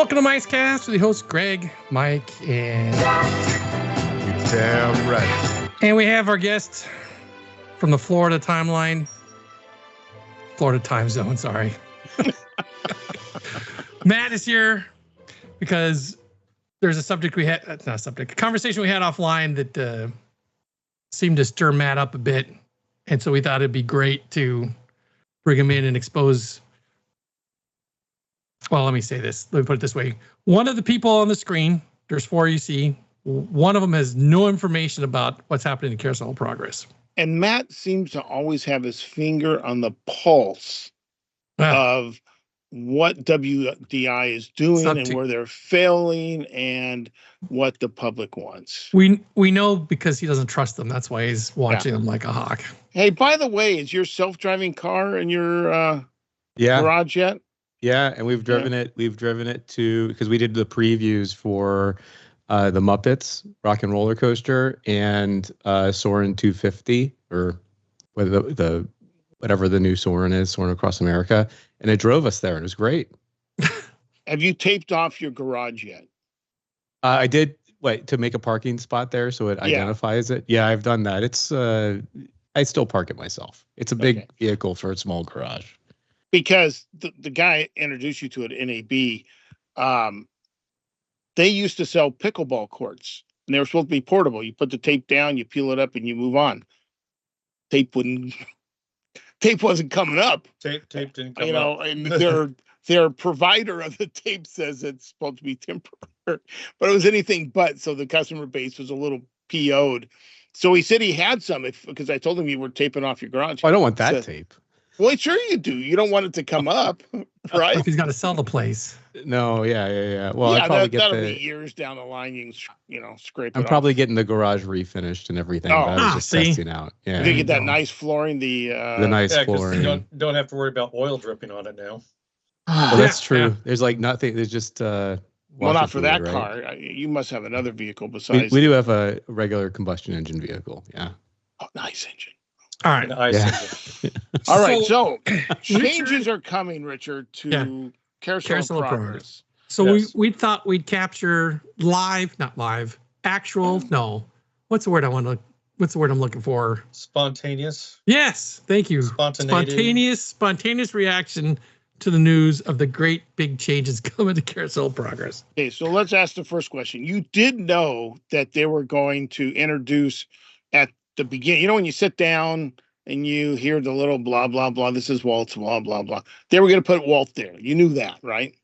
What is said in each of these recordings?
welcome to MiceCast with the host Greg, Mike, and damn right. And we have our guest from the Florida time zone, sorry. Matt is here because there's a subject we had, not a subject, a conversation we had offline that seemed to stir Matt up a bit. And so we thought it'd be great to bring him in and expose. Well, let me say this. Let me put it this way. One of the people on the screen, there's four you see. One of them has no information about what's happening in Carousel of Progress. And Matt seems to always have his finger on the pulse of what WDI is doing and where they're failing and what the public wants. We know because he doesn't trust them. That's why he's watching them like a hawk. Hey, by the way, is your self-driving car in your garage yet? Yeah, and we've driven it. We've driven it to, because we did the previews for the Muppets Rock and Roller Coaster and Soarin' 250, or whatever the new Soarin' is, Soarin' Across America, and it drove us there, and it was great. Have you taped off your garage yet? I did. Wait, to make a parking spot there so it identifies it. Yeah, I've done that. It's I still park it myself. It's a big vehicle for a small garage. Because the guy introduced you to it, NAB, they used to sell pickleball courts, and they were supposed to be portable. You put the tape down, you peel it up, and you move on. Tape wasn't coming up. Tape didn't come up. And their provider of the tape says it's supposed to be temporary, but it was anything but. So the customer base was a little PO'd. So he said he had some because I told him you were taping off your garage. I don't want that tape. Well, sure you do. You don't want it to come up, right? If he's got to sell the place. No, yeah. Well, yeah, that'll be years down the line. You can, scrape it I'm probably getting the garage refinished and everything. Oh, but I was just testing out. Yeah, you're gonna get that nice flooring. The nice flooring. You don't have to worry about oil dripping on it now. Well, that's true. Yeah. There's like nothing. There's just well, not for that car. You must have another vehicle besides. We do have a regular combustion engine vehicle. Yeah. Oh, nice engine. All right. All right. So changes are coming, Richard, to Carousel of Progress. So we thought we'd capture actual. No, what's the word I'm looking for? Spontaneous. Yes, thank you. Spontaneous reaction to the news of the great big changes coming to Carousel of Progress. Okay, so let's ask the first question. You did know that they were going to introduce at the beginning, when you sit down and you hear the little blah, blah, blah, this is Walt's blah, blah, blah. They were going to put Walt there. You knew that, right?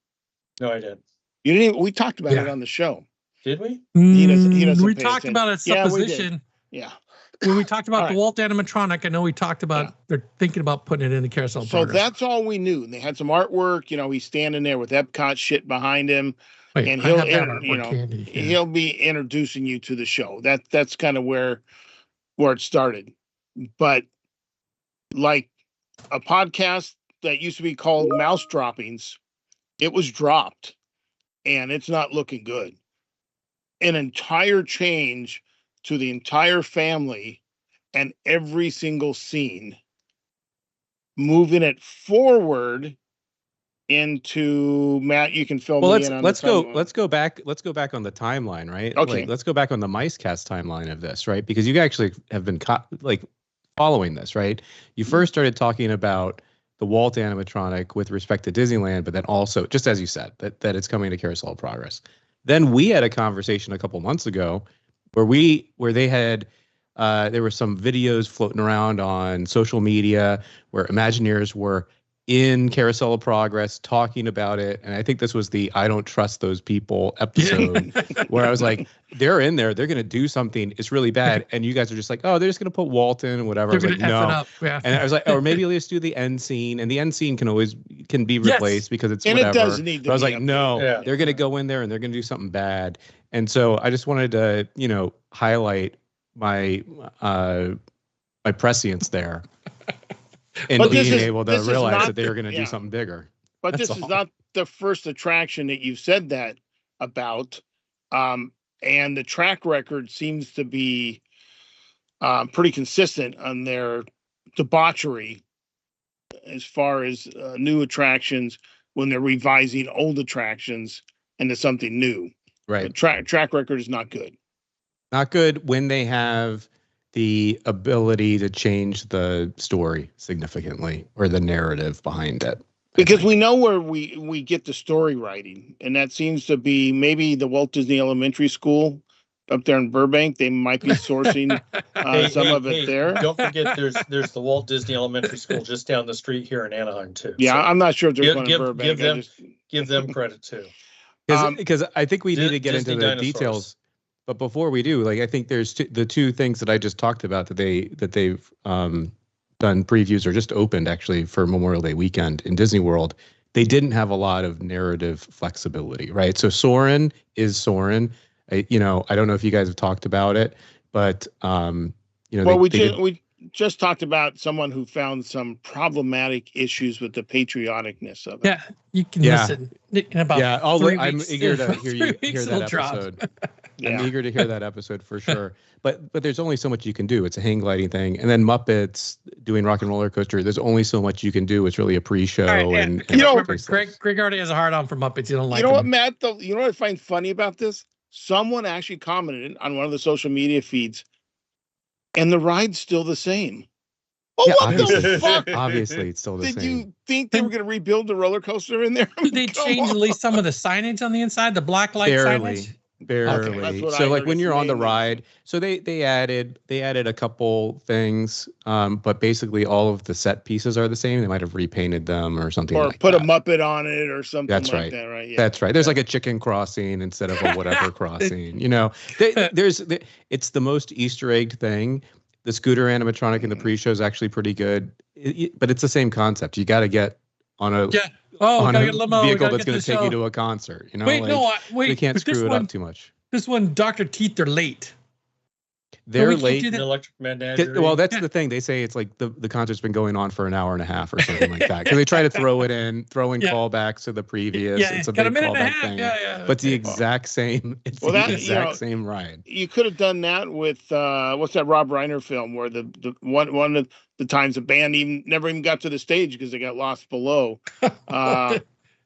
No, I didn't. You didn't even, we talked about it on the show. Did we? He doesn't we talked about it supposition. Yeah. When we talked about the Walt animatronic, I know we talked about they're thinking about putting it in the Carousel of Progress. So that's all we knew. And they had some artwork, he's standing there with Epcot shit behind him. Wait, and he'll be introducing you to the show. That's kind of where it started. But like a podcast that used to be called Mouse Droppings, it was dropped and it's not looking good. An entire change to the entire family and every single scene, moving it forward into Matt. You can fill me in on let's go back on the timeline, right? Okay. Let's go back on the MiceCast timeline of this, right? Because you actually have been following this, right? You first started talking about the Walt animatronic with respect to Disneyland, but then also, just as you said, that it's coming to Carousel of Progress. Then we had a conversation a couple months ago where they had there were some videos floating around on social media where Imagineers were in Carousel of Progress talking about it. And I think this was the I don't trust those people episode where I was like, they're in there, they're going to do something. It's really bad. And you guys are just like, oh, they're just going to put Walt in and whatever. I was like, no. And I was like, or maybe let's do the end scene. And the end scene can be replaced because it's whatever. It does need to but I was like, no, they're going to go in there and they're going to do something bad. And so I just wanted to, highlight my prescience there. And being able to realize that they were going to do something bigger. But this is not the first attraction that you've said that about. And the track record seems to be pretty consistent on their debauchery as far as new attractions when they're revising old attractions into something new. Right. Track record is not good. Not good when they have the ability to change the story significantly or the narrative behind it. Because we know where we get the story writing, and that seems to be maybe the Walt Disney Elementary School up there in Burbank. They might be sourcing some of it there. Don't forget, there's the Walt Disney Elementary School just down the street here in Anaheim too. Yeah, so I'm not sure if there's one in give Burbank. Give them credit too. Because I think we need to get into the dinosaurs. details. But before we do, like I think there's the two things that I just talked about that they've done previews or just opened actually for Memorial Day weekend in Disney World. They didn't have a lot of narrative flexibility, right? So Soarin' is Soarin'. I don't know if you guys have talked about it, but well, we just talked about someone who found some problematic issues with the patrioticness of it. Yeah, you can listen in about I'm eager to hear that episode. I'm eager to hear that episode for sure. But there's only so much you can do. It's a hang gliding thing, and then Muppets doing Rock and Roller Coaster. There's only so much you can do. It's really a pre-show. And Greg already has a hard on for Muppets. You don't like. You know what, Matt? You know what I find funny about this? Someone actually commented on one of the social media feeds, and the ride's still the same. Oh, what the fuck? Obviously, it's still the same. Did you think they were going to rebuild the roller coaster in there? Did they change at least some of the signage on the inside, the black light signage? Barely. Okay, so like when you're on the ride, so they added a couple things, but basically all of the set pieces are the same. They might have repainted them or something, or put a Muppet on it or something. That's like right. That, right? Yeah. That's right. There's like a chicken crossing instead of a whatever crossing. It's the most Easter egg thing. The scooter animatronic in the pre-show is actually pretty good, but it's the same concept. You got to get on a vehicle that's going to take you to a concert. We can't screw it up too much. This one, Dr. Teeth, they're late. They're late. The Electric Menagerie. Well, that's the thing. They say it's like the concert's been going on for an hour and a half or something like that. Because they try to throw in callbacks to the previous. Yeah, it's a got big a minute and a callback half. thing. Yeah. But the exact same. It's the exact same ride. You could have done that with what's that Rob Reiner film where the one of the times the band never even got to the stage because they got lost below.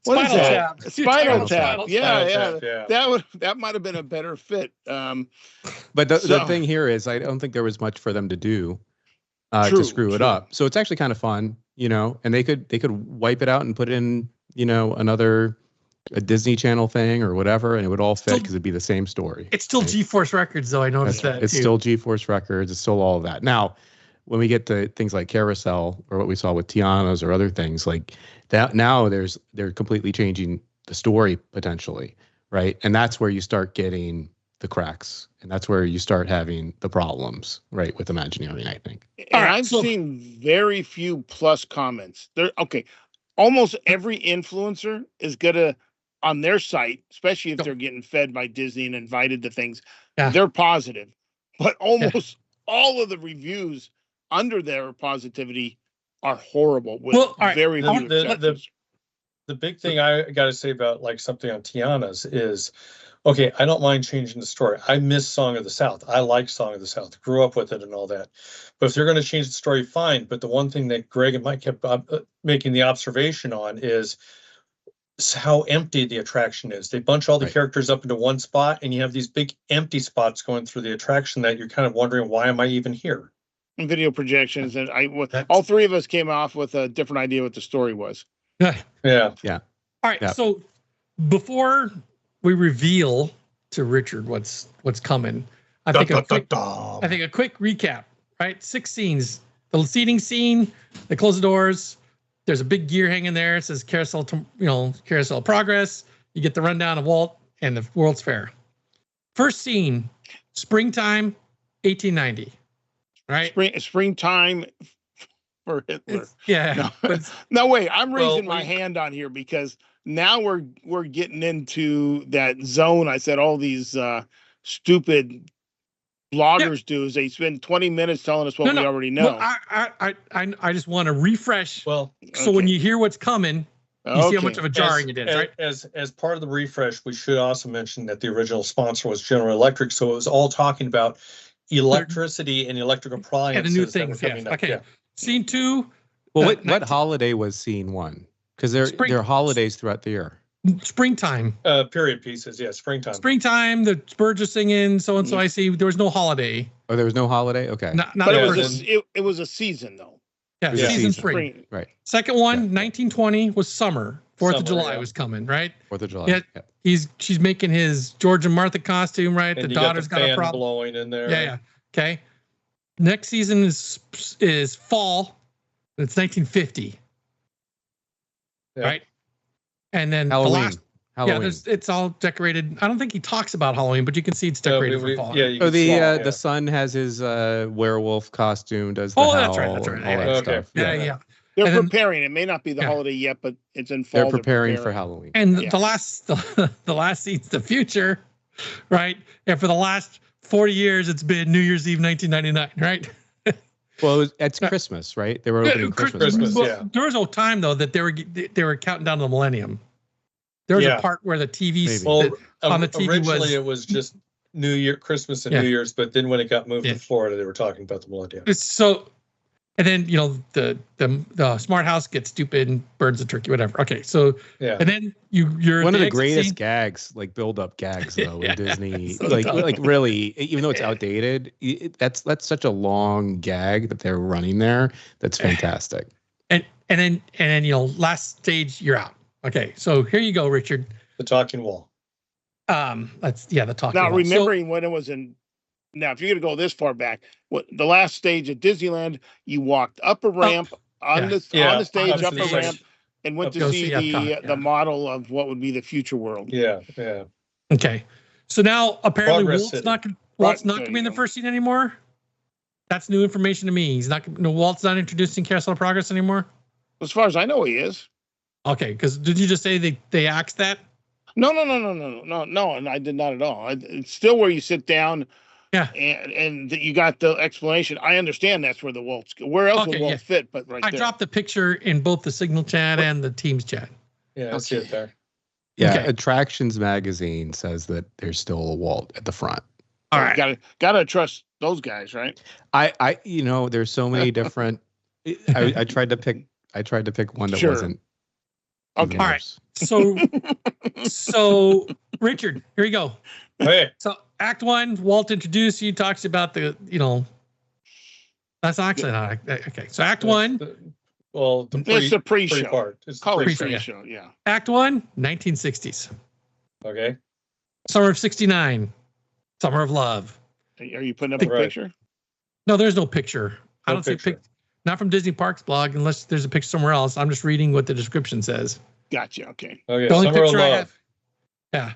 Spinal Tap. Spinal Tap. Yeah. That might have been a better fit. But the thing here is, I don't think there was much for them to do to screw it up. So it's actually kind of fun, and they could wipe it out and put in, a Disney Channel thing or whatever, and it would all fit because it'd be the same story. It's still G-Force Records, though. I noticed that. It's still G-Force Records. It's still all of that. Now, when we get to things like Carousel or what we saw with Tiana's or other things like that, now they're completely changing the story potentially, right? And that's where you start getting the cracks, and that's where you start having the problems, right, with Imagineering, I think. And I've seen very few plus comments. Almost every influencer is gonna on their site, especially if they're getting fed by Disney and invited to things, they're positive. But almost all of the reviews under their positivity are horrible. Very few exceptions. The big thing I got to say about like something on Tiana's is, okay, I don't mind changing the story. I miss Song of the South. I like Song of the South. Grew up with it and all that. But if they're going to change the story, fine. But the one thing that Greg and Mike kept making the observation on is how empty the attraction is. They bunch all the characters up into one spot, and you have these big empty spots going through the attraction that you're kind of wondering, why am I even here? And video projections, and all three of us came off with a different idea what the story was. Yeah. All right. So before we reveal to Richard what's coming, I think a quick recap. Right, 6 scenes. The seating scene. They close the doors. There's a big gear hanging there. It says Carousel of Progress. You get the rundown of Walt and the World's Fair. First scene, springtime, 1890. Right? Springtime for Hitler. No, wait. I'm raising my hand on here because now we're getting into that zone. I said all these stupid bloggers do is they spend 20 minutes telling us what we already know. Well, I just want to refresh. So when you hear what's coming, you see how much of a jarring it is, right? As part of the refresh, we should also mention that the original sponsor was General Electric, so it was all talking about electricity and electrical appliances. And the new things. Scene 2. Well, what holiday was scene 1? Because there are holidays throughout the year. springtime. Period pieces. Yeah, springtime. Springtime. The birds are singing. So and so. I see. There was no holiday. Oh, there was no holiday. Okay. Not But the it first. it was a season though. Yeah, It was a season season. spring. Right. Second one, Yeah. 1920 was summer. 4th of July yeah. was coming, right? 4th of July. Yeah. Yeah. She's making his George and Martha costume, right? And the you daughter's got, got the a fan problem. blowing in there. Yeah. Okay. Next season is fall. It's 1950. Yeah. Right. And then Halloween. the last. Halloween. Yeah, it's all decorated. I don't think he talks about Halloween, but you can see it's decorated for fall. Yeah, you Oh, can see it, the son has his werewolf costume. Does the Oh, that's right, howl that's right. and all Yeah, that okay. stuff. Yeah. They're And then- preparing. It may not be the Yeah. holiday yet, but it's in fall. They're preparing for Halloween. And Yeah. the last scene's the future, right? And for the last 40 years, it's been New Year's Eve, 1999, right? Well, it's Christmas, right? They were opening Christmas. Christmas, right? yeah. There was a time though that they were counting down to the millennium. There was Yeah. a part where the TV Maybe. Well, on the TV originally it was just New Year, Christmas, and Yeah. New Year's, but then when it got moved Yeah. to Florida, they were talking about the millennium. it's so, and then the smart house gets stupid and burns the turkey, whatever. Okay, so Yeah. and then you're One of the exit greatest scene. gags, like build-up gags, though, Yeah. in Disney. So like dumb. really, even though it's outdated, that's such a long gag that they're running there. That's fantastic. and then last stage you're out. Okay, so here you go, Richard. The talking wall. That's the talking. Now, wall. remembering when it was in. Now, if you're going to go this far back, what the last stage at Disneyland, you walked up a ramp on the stage, up up to a the ramp, stage. and went to Go see see Epcot, the model of what would be the future world. Yeah. Okay, so now apparently Progress Walt's City. not Right, not there going to be in you the go. first scene anymore. That's new information to me. He's not. No, Walt's not introducing Carousel of Progress anymore. As far as I know, he is. Okay, because did you just say they axed that? No, and I did not at all. It's still where you sit down. Yeah. And you got the explanation. I understand that's where the Walt's go. Where else Okay, would Walt yeah. fit? But right I there. dropped the picture in both the Signal chat and the Teams chat. Yeah, I see it there. Yeah, Okay. Attractions Magazine says that there's still a Walt at the front. All right. Gotta trust those guys, right? I there's so many different. I tried to pick one that Sure. wasn't. Okay. even All right. worse. So Richard, here you go. Hey, So Act 1, Walt introduced you, talks about the, that's actually not, okay. So Act 1, well, It's the pre-show. part. It's the Call it pre-show. pre-show. Yeah. Act 1, 1960s. Okay. Summer of 69. Summer of Love. Are you putting up a Right. picture? No, there's no picture. I No don't see a picture. picture. Not from Disney Parks blog, unless there's a picture somewhere else. I'm just reading what the description says. Gotcha. Okay. Okay. The only Summer of picture I Love. have. Yeah.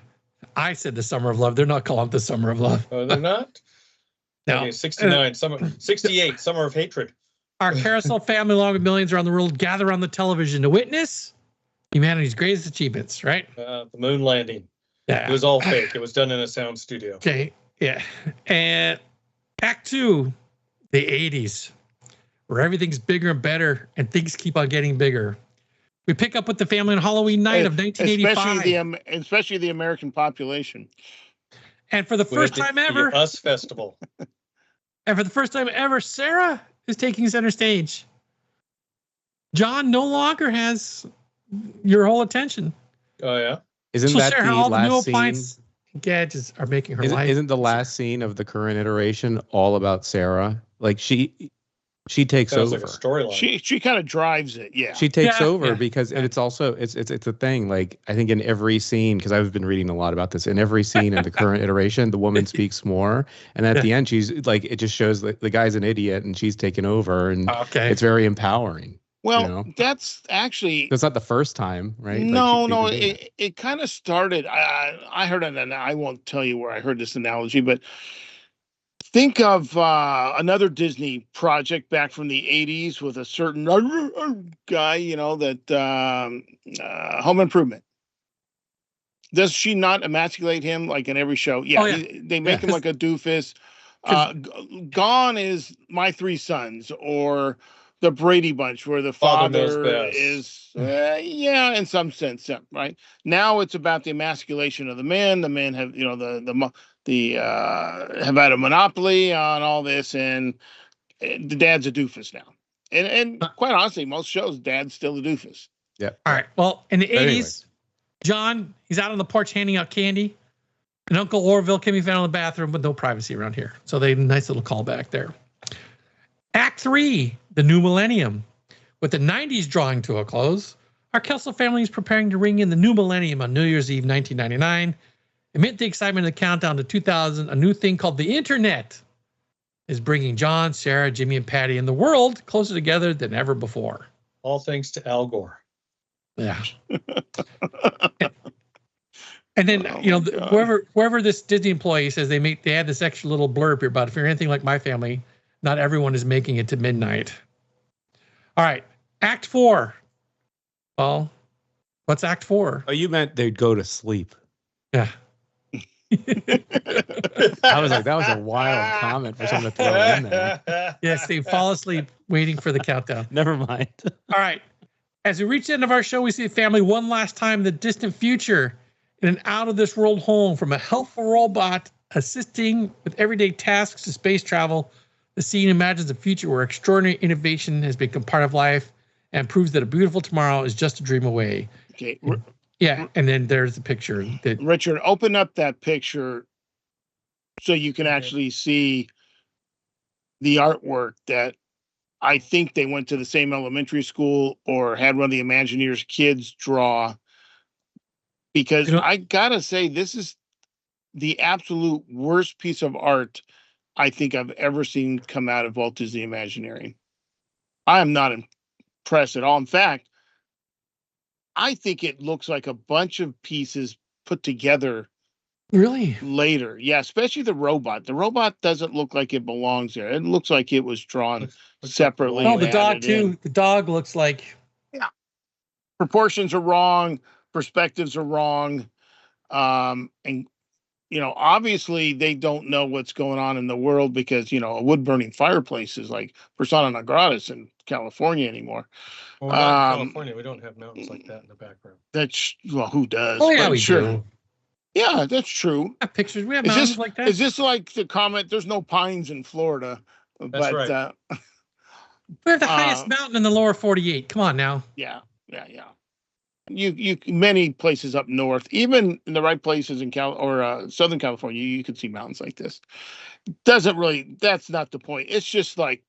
I said the Summer of Love. They're not calling it the Summer of Love. Oh, they're not? No. Okay, 69, 68, Summer of Hatred. Our Carousel family, along with millions around the world, gather on the television to witness humanity's greatest achievements, right? The moon landing. Yeah. It was all fake. It was done in a sound studio. Okay. Yeah. And Act 2, the 80s, where everything's bigger and better and things keep on getting bigger. We pick up with the family on Halloween night of 1985. Especially the American population. And for the We had first the- time the ever, US Festival. Sarah is taking center stage. John no longer has your whole attention. Oh, yeah. Isn't So that Sarah, the all the new last scene? appliance gadgets are making her life. Isn't the last scene of the current iteration all about Sarah? Like she takes Sounds over. like a storyline. She kind of drives it. Yeah. She takes Yeah, over yeah, because yeah. it's also it's a thing. Like I think in every scene, because I've been reading a lot about this, in every scene in the current iteration, the woman speaks more, and at the end, she's like, it just shows that the guy's an idiot and she's taken over, and Okay. it's very empowering. Well, you know? that's actually That's not the first time, right? Like, no. she's been doing It kind of started. I heard it, and I won't tell you where I heard this analogy, but think of another Disney project back from the '80s with a certain guy, that Home Improvement. Does she not emasculate him like in every show? Yeah, Oh, yeah. they make him like a doofus. Gone is My Three Sons or the Brady Bunch, where the Father Knows father Best. is, in some sense, yeah, right. Now it's about the emasculation of the men. The men have, have had a monopoly on all this, and the dad's a doofus now. And quite honestly, most shows, dad's still a doofus. Yeah. All right. Well, in the But 80s, anyways. John, he's out on the porch handing out candy. And Uncle Orville can be found in the bathroom with no privacy around here. So they nice little callback there. Act 3, the new millennium. With the 90s drawing to a close, our Kelso family is preparing to ring in the new millennium on New Year's Eve 1999. Amid the excitement of the countdown to 2000, a new thing called the internet is bringing John, Sarah, Jimmy, and Patty and the world closer together than ever before. All thanks to Al Gore. Yeah. And then, whoever this Disney employee says they add this extra little blurb here about if you're anything like my family, not everyone is making it to midnight. All right. Act 4. Well, what's Act 4? Oh, you meant they'd go to sleep. Yeah. I was like, that was a wild comment for someone to throw in there. Yes, they fall asleep waiting for the countdown. Never mind. All right. As we reach the end of our show, we see the family one last time in the distant future in an out-of-this-world home from a helpful robot assisting with everyday tasks to space travel. The scene imagines a future where extraordinary innovation has become part of life and proves that a beautiful tomorrow is just a dream away. Okay. Yeah, and then there's the picture. That Richard, open up that picture so you can actually see the artwork that I think they went to the same elementary school or had one of the Imagineers kids draw. Because I gotta say, this is the absolute worst piece of art I think I've ever seen come out of Walt Disney Imagineering. I am not impressed at all. In fact, I think it looks like a bunch of pieces put together really later. Yeah, especially the robot. The robot doesn't look like it belongs there. It looks like it was drawn separately. Oh, the dog too. The dog looks like proportions are wrong. Perspectives are wrong. And, obviously they don't know what's going on in the world because, a wood burning fireplace is like persona non grata in California anymore. Well, we're not in California. We don't have mountains like that in the background. Who does? Oh, yeah, we do. Yeah, that's true. We have pictures. We have mountains like that. Is this like the comment? There's no pines in Florida. That's right. We have the highest mountain in the lower 48. Come on now. Yeah. You many places up north, even in the right places in Southern California, you could see mountains like this. That's not the point. It's just like,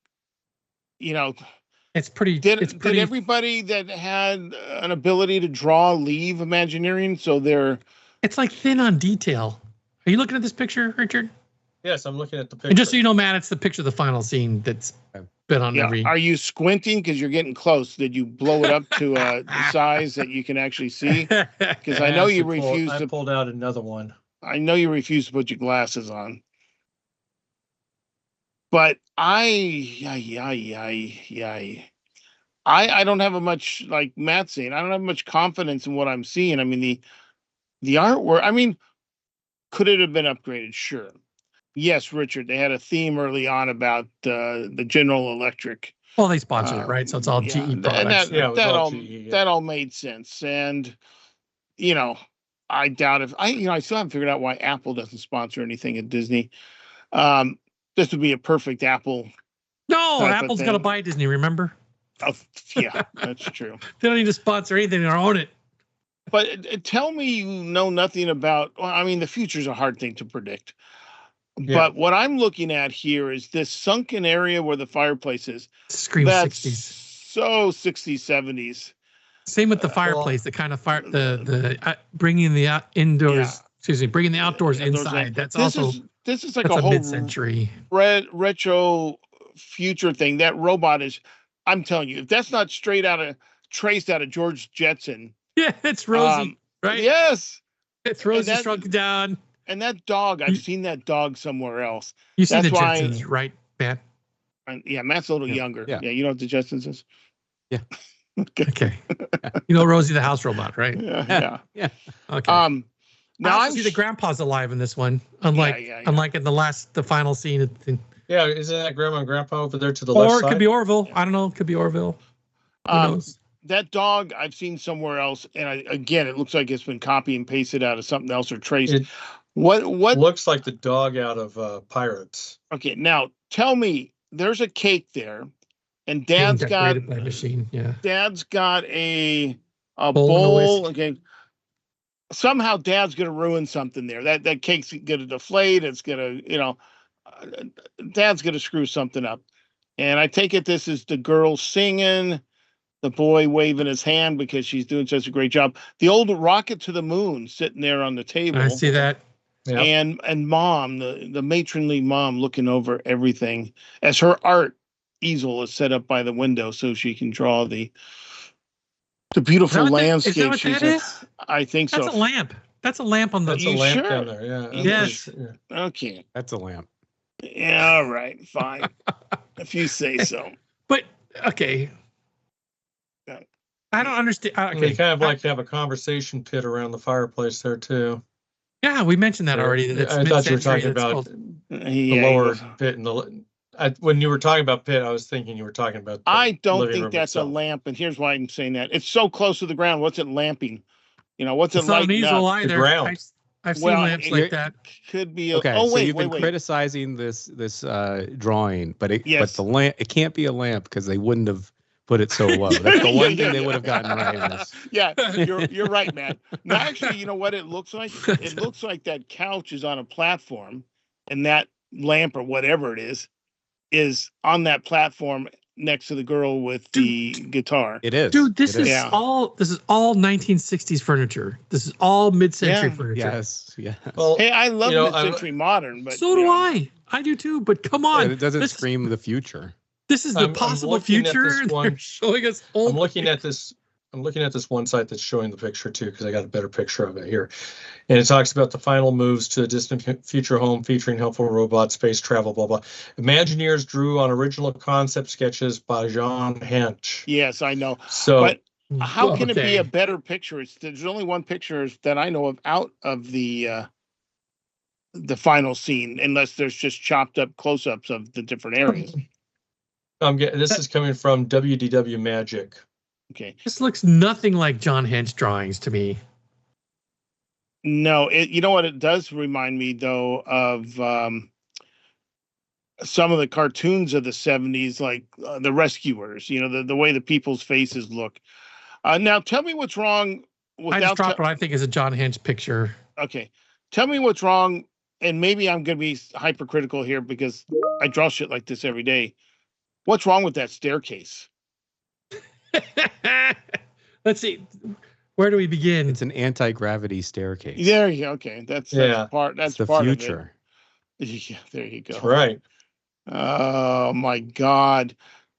it's pretty. Did everybody that had an ability to draw leave Imagineering? So it's like thin on detail. Are you looking at this picture, Richard? Yes, I'm looking at the picture. And just so you know, Matt, it's the picture of the final scene that's been on every. Are you squinting because you're getting close? Did you blow it up to the size that you can actually see? Because I know you refused to. I pulled out another one. I know you refused to put your glasses on. But I don't have much, like Matt's saying, I don't have much confidence in what I'm seeing. I mean, the artwork, could it have been upgraded? Sure. Yes, Richard, they had a theme early on about the General Electric. Well, they sponsored it, right? So it's all GE products. That all made sense. And, I doubt I still haven't figured out why Apple doesn't sponsor anything at Disney. This would be a perfect Apple. No, Apple's going to buy Disney, remember? Oh, yeah, that's true. They don't need to sponsor anything or own it. But tell me you know nothing about, the future's a hard thing to predict. Yeah. But what I'm looking at here is this sunken area where the fireplace is. Scream 60s. So 60s, 70s. Same with the fireplace, the kind of fire, the bringing the indoors, bringing the outdoors inside. This is like a whole mid-century retro future thing. That robot is, I'm telling you, if that's not traced out of George Jetson. Yeah, it's Rosie, right? Yes. It's Rosie shrunk down. And that dog, I've seen that dog somewhere else. You see the Jetsons, right, Matt? Yeah, Matt's a little younger. Yeah, you know what the Jetsons is? Yeah. Okay. You know Rosie the house robot, right? Yeah. Okay. Now I see the grandpa's alive in this one, unlike in the final scene. Yeah, isn't that grandma and grandpa over there to the left side? Or it could be Orville. I don't know. It could be Orville. Who knows? That dog I've seen somewhere else, and again, it looks like it's been copy and pasted out of something else or traced. What looks like the dog out of Pirates? Okay, now tell me, there's a cake there, and Dad's got by machine. Yeah. Dad's got a bowl. Okay, somehow Dad's going to ruin something there. That cake's going to deflate. It's going to, Dad's going to screw something up. And I take it this is the girl singing, the boy waving his hand because she's doing such a great job. The old rocket to the moon sitting there on the table. I see that. Yeah. And mom, the matronly mom looking over everything as her art easel is set up by the window so she can draw the beautiful landscape. Is that what that is? I think so. That's a lamp. That's a lamp on the. That's a lamp down there. Yeah. Yes. Okay. That's a lamp. Yeah, all right, fine. If you say so. But okay. I don't understand. I mean, you kind of like to have a conversation pit around the fireplace there too. Yeah, we mentioned that already. That it's I thought you were mid-century. talking about That's the lower pit and when you were talking about pit, I was thinking you were talking about. I don't living think room that's itself. a lamp, and here's why I'm saying that. It's so close to the ground. What's it lamping? What's it it's not an lighting easel up? either. ground. I've seen Well, lamps like that. Could be. A, Okay, oh so wait, you've been wait. criticizing this drawing, but Yes. the lamp, it can't be a lamp because they wouldn't have put it so low. That's the one thing they would have gotten right in this. Yeah, you're right, man. No, actually, you know what it looks like? It looks like that couch is on a platform, and that lamp or whatever it is on that platform next to the girl with the guitar. It is. Dude, this It is Yeah. all 1960s furniture. This is all mid-century Yeah. furniture. Yes. Yeah. Well, Hey, I love You know, mid-century modern, but So do I. I do too. But come on, And it doesn't this, scream the future. this is the I'm possible looking at future. this and one. They're showing us old. I'm looking at this one site that's showing the picture too, because I got a better picture of it here. And it talks about the final moves to a distant future home featuring helpful robots, space travel, blah, blah. Imagineers drew on original concept sketches by John Hench. yes, I know. So But how can it be Okay. a better picture? There's only one picture that I know of out of the final scene, unless there's just chopped up close-ups of the different areas. this is coming from WDW Magic. Okay. This looks nothing like John Hench drawings to me. No, you know what it does remind me though of some of the cartoons of the 70s, like the Rescuers, the way the people's faces look. Now tell me what's wrong I just dropped what I think is a John Hench picture. Okay. Tell me what's wrong, and maybe I'm going to be hypercritical here because I draw shit like this every day. What's wrong with that staircase? Let's see. Where do we begin? It's an anti-gravity staircase. There you go. Okay. That's part. That's It's the part future. of it. Yeah, there you go. That's right. Oh my God.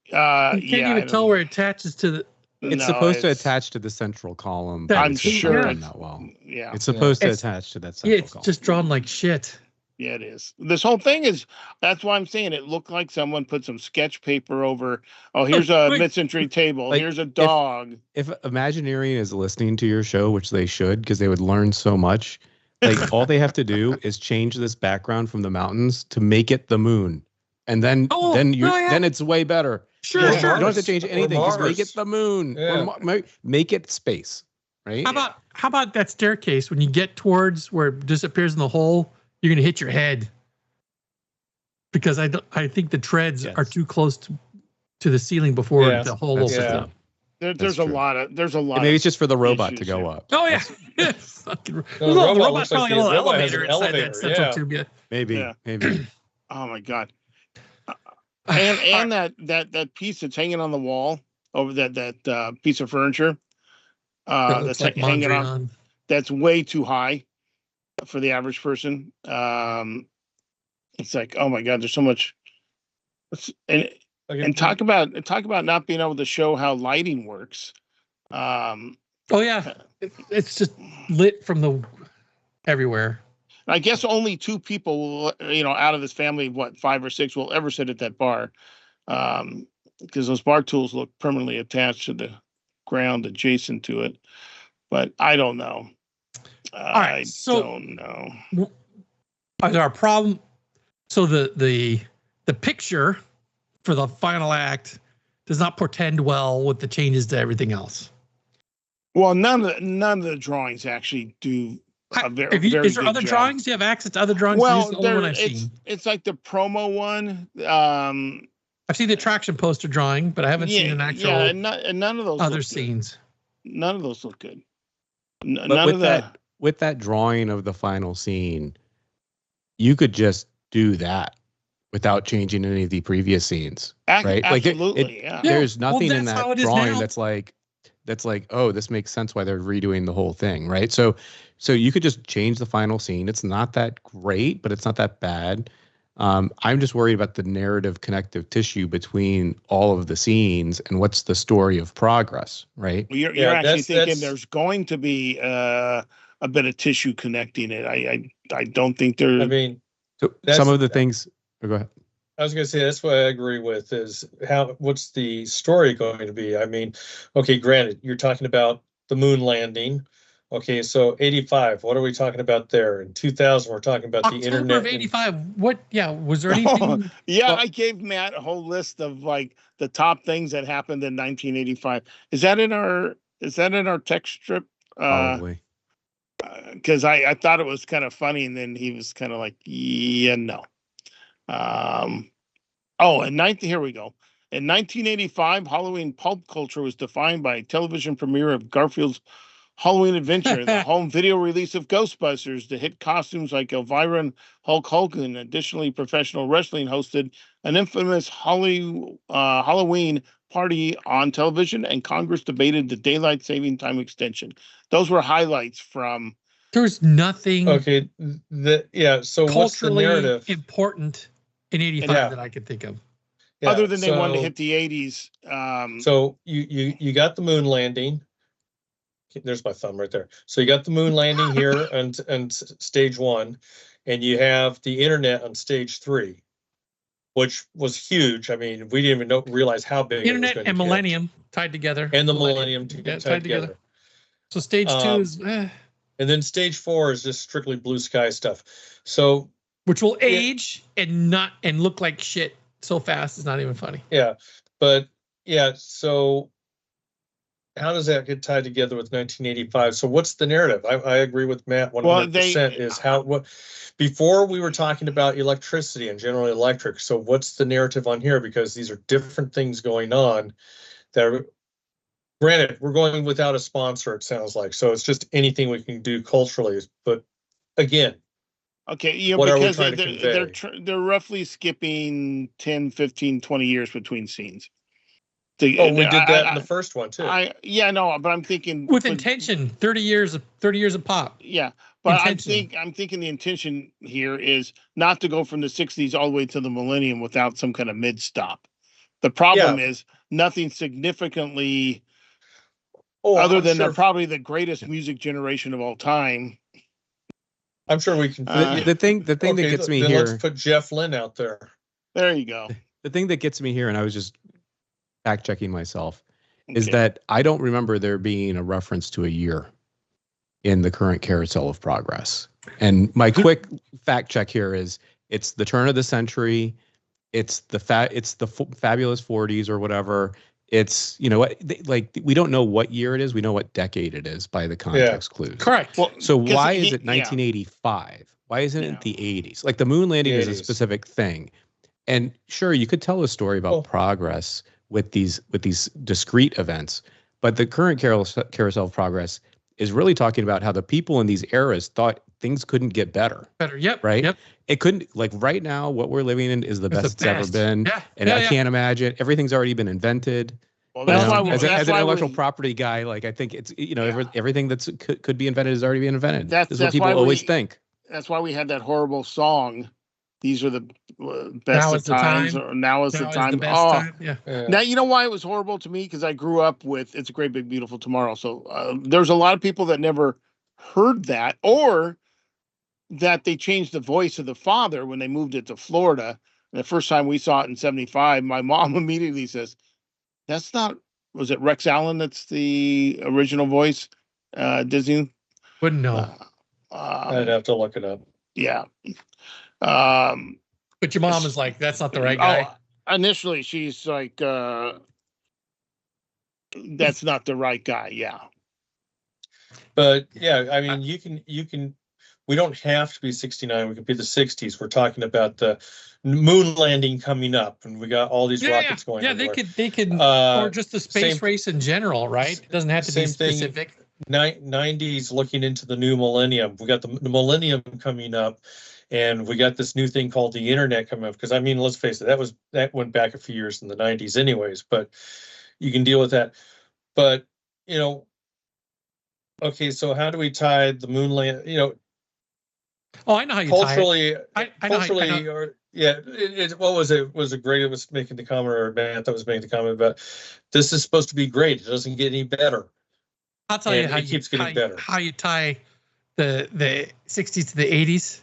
You can't even tell where it attaches to the. It's supposed to attach to the central column. That- but I'm it's not sure. done that well. Yeah. It's supposed to It's- attach to that Yeah, central it's column. just drawn like shit. Yeah, it is. This whole thing is. That's why I'm saying it looked like someone put some sketch paper over. Oh, here's a Wait. mid-century table. Like, Here's a dog. If Imagineering is listening to your show, which they should, because they would learn so much, like all they have to do is change this background from the mountains to make it the moon, and then then it's way better. Sure, Yeah, You sure. don't have to change Or anything. Just make Mars. it the moon. Yeah. Or make it space, right? How about that staircase? When you get towards where it disappears in the hole, you're gonna hit your head. Because I think the treads Yes. are too close to the ceiling before Yeah, the hole that's opens true. up. There's a true. lot of. There's a lot. And maybe of it's just for the robot to issues go here. up. Oh yeah. Fucking, the the robot robot's looks like probably the a little robot has elevator an inside elevator, that central yeah. tube. Yeah. Maybe, Yeah. maybe. Oh my God. And that piece that's hanging on the wall over that piece of furniture. That That's looks like hanging on. Mondrian. That's way too high for the average person. It's like, oh my God, there's so much. And talk about not being able to show how lighting works. Oh yeah, it's just lit from the everywhere. I guess only two people, out of this family, 5 or 6, will ever sit at that bar, because those bar tools look permanently attached to the ground adjacent to it. But I don't know. right, so- don't know. Is our problem? So the picture for the final act does not portend well with the changes to everything else. Well, none of the drawings actually do. Very Is there good other job. drawings? Do you have access to other drawings? Well, This is the only one I've seen. it's like the promo one. I've seen the attraction poster drawing, but I haven't seen an actual and none of those other look good. scenes. None of those look good. But None with of that. with that drawing of the final scene, you could just do that without changing any of the previous scenes, right? Absolutely, yeah. There's nothing in that's how that it is drawing now. that's like, oh, this makes sense why they're redoing the whole thing, right? So you could just change the final scene. It's not that great, but it's not that bad. I'm just worried about the narrative connective tissue between all of the scenes and what's the story of progress, right? Well, you're actually thinking there's going to be a bit of tissue connecting it. I don't think there. I mean, so some of the things. Oh, go ahead. I was going to say that's what I agree with is what's the story going to be? I mean, okay, granted, you're talking about the moon landing. Okay, so 85, what are we talking about there? In 2000, we're talking about October the internet. Of 85. What? Yeah, was there anything? I gave Matt a whole list of like the top things that happened in 1985. Is that in our text strip? Probably. Because I thought it was kind of funny, and then he was kind of like, yeah, no. Here we go. In 1985, Halloween pulp culture was defined by a television premiere of Garfield's Halloween Adventure, the home video release of Ghostbusters, the hit costumes like Elvira and Hulk Hogan. Additionally, professional wrestling hosted an infamous Halloween party on television, and Congress debated the daylight saving time extension. Those were highlights from. There's nothing. Okay, so what's the narrative? Important in 85 that I could think of. Yeah, other than they wanted to hit the 80s. So you got the moon landing. There's my thumb right there. So you got the moon landing here and stage 1, and you have the internet on stage 3, which was huge. I mean, we didn't even realize how big internet it was going to and get. Millennium tied together. And the Millennium tied together. So stage 2 is. And then stage 4 is just strictly blue sky stuff. So which will age and look like shit so fast it's not even funny. Yeah, but so how does that get tied together with 1985? So what's the narrative? I agree with Matt 100%. Before we were talking about electricity and General Electric. So what's the narrative on here? Because these are different things going on that are, granted, we're going without a sponsor, it sounds like. So it's just anything we can do culturally. But again, okay, what because are we trying to convey? They're roughly skipping 10, 15, 20 years between scenes. We did that in the first one too. But I'm thinking with intention. 30 years of pop. Yeah, but I'm thinking the intention here is not to go from the 60s all the way to the millennium without some kind of mid stop. The problem is nothing significantly other than they're probably the greatest music generation of all time. I'm sure we can. The thing that gets me here. Let's put Jeff Lynne out there. There you go. The thing that gets me here, and I was just fact checking myself, is that I don't remember there being a reference to a year in the current Carousel of Progress. And my quick fact check here is it's the turn of the century, it's the fabulous 40s or whatever. It's, we don't know what year it is. We know what decade it is by the context clues. Correct. Well, so why is it 1985? Why isn't it the 80s? Like the moon landing is a specific thing. And sure, you could tell a story about progress with these discrete events, but the current Carousel of Progress is really talking about how the people in these eras thought things couldn't get better. Yep. Right. Yep. It couldn't, like right now, what we're living in is the best it's ever been. Yeah. And I can't imagine everything's already been invented. Well, that's why as an intellectual property guy, like I think it's everything that's could be invented is already being invented. That's what people always think. That's why we had that horrible song. These are the best of times. Or now is the time. Time. Yeah. Now you know why it was horrible to me, because I grew up with "It's a Great Big Beautiful Tomorrow." So there's a lot of people that never heard that, or that they changed the voice of the father when they moved it to Florida. And the first time we saw it in ’75, my mom immediately says, "That's not." Was it Rex Allen? That's the original voice. Disney. Wouldn't know. I'd have to look it up. Yeah. But your mom is like, that's not the right guy. Initially, she's like, that's not the right guy. Yeah. But yeah, I mean, you can. We don't have to be 69. We could be the 60s. We're talking about the moon landing coming up, and we got all these rockets going. Yeah, they could, or just the space race in general, right? It doesn't have to be specific. 90s looking into the new millennium. We got the millennium coming up, and we got this new thing called the internet coming up. Because I mean, let's face it, that went back a few years in the 90s, anyways. But you can deal with that. But okay, so how do we tie the moon land? Oh, I know how you culturally, tie it. culturally, or yeah, what was it? Was it great? It was making the comment, or Matt that was making the comment about this is supposed to be great. It doesn't get any better. I'll tell you how it keeps getting better. How you tie the 60s to the 80s.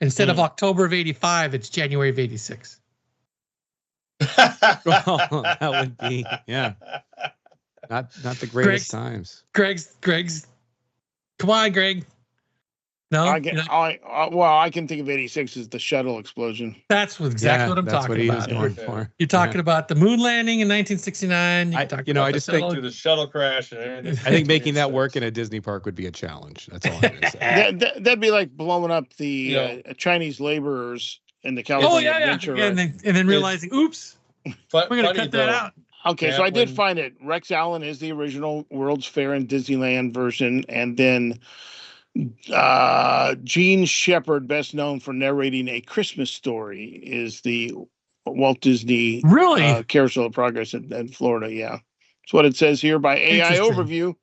Instead of October of 85, it's January of 86. Well, that would be, yeah. Not the greatest times. Greg's. Come on, Greg. No, I can think of 86 as the shuttle explosion. That's exactly what I'm talking about. That's what he was going for. You're talking about the moon landing in 1969. I just think to the shuttle crash. And I think making that work in a Disney park would be a challenge. That's all I'm going to say. That'd be like blowing up the Chinese laborers in the California Adventure. Yeah, and then realizing, oops, we're going to cut that out. Okay, so I did find it. Rex Allen is the original World's Fair and Disneyland version, and then Gene Shepard, best known for narrating A Christmas Story, is the Walt Disney Carousel of Progress in Florida. Yeah, that's what it says here by AI Overview.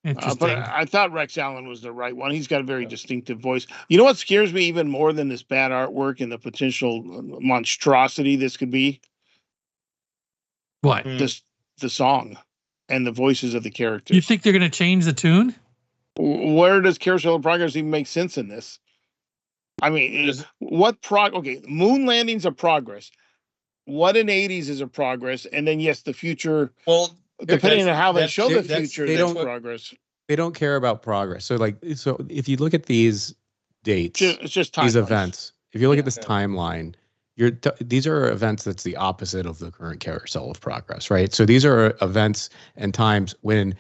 But I thought Rex Allen was the right one. He's got a very distinctive voice. You know what scares me even more than this bad artwork and the potential monstrosity this could be? What? The song and the voices of the characters. You think they're going to change the tune? Where does Carousel of Progress even make sense in this? I mean, moon landing's a progress. What in 80s is a progress? And then, yes, the future. Well, depending on how they show the future, that's progress. They don't care about progress. So if you look at these dates, it's just these events, if you look at this timeline, these are events that's the opposite of the current Carousel of Progress, right? So these are events and times when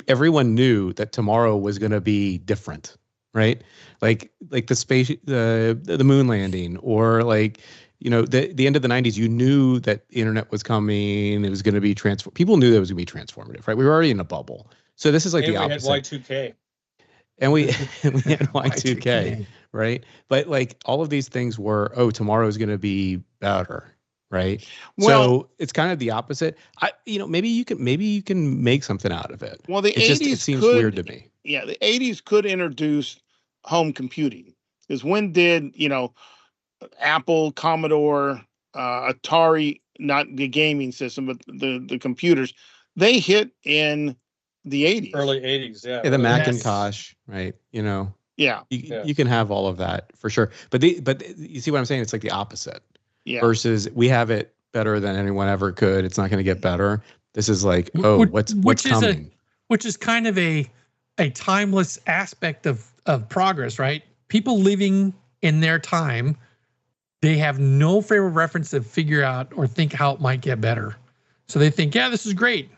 everyone knew that tomorrow was going to be different, right? Like the moon landing, or the end of the 90s. You knew that the internet was coming. It was going to be people knew that it was going to be transformative, right? We were already in a bubble. So this is like the opposite. We had Y2K. And we had Y2K, right? But all of these things were, tomorrow is going to be better, right? Well, so it's kind of the opposite. Maybe you can make something out of it. Well, the 80s it seems weird to me. Yeah, the 80s could introduce home computing, because when did Apple, Commodore, Atari, not the gaming system, but the computers, they hit in the 80s, early 80s, yeah, the Macintosh, right? Yeah, you can have all of that for sure, but you see what I'm saying? It's like the opposite. Yeah. Versus we have it better than anyone ever could. It's not going to get better. This is like, what's coming? Which is kind of a timeless aspect of progress, right? People living in their time, they have no frame of reference to figure out or think how it might get better. So they think, yeah, this is great.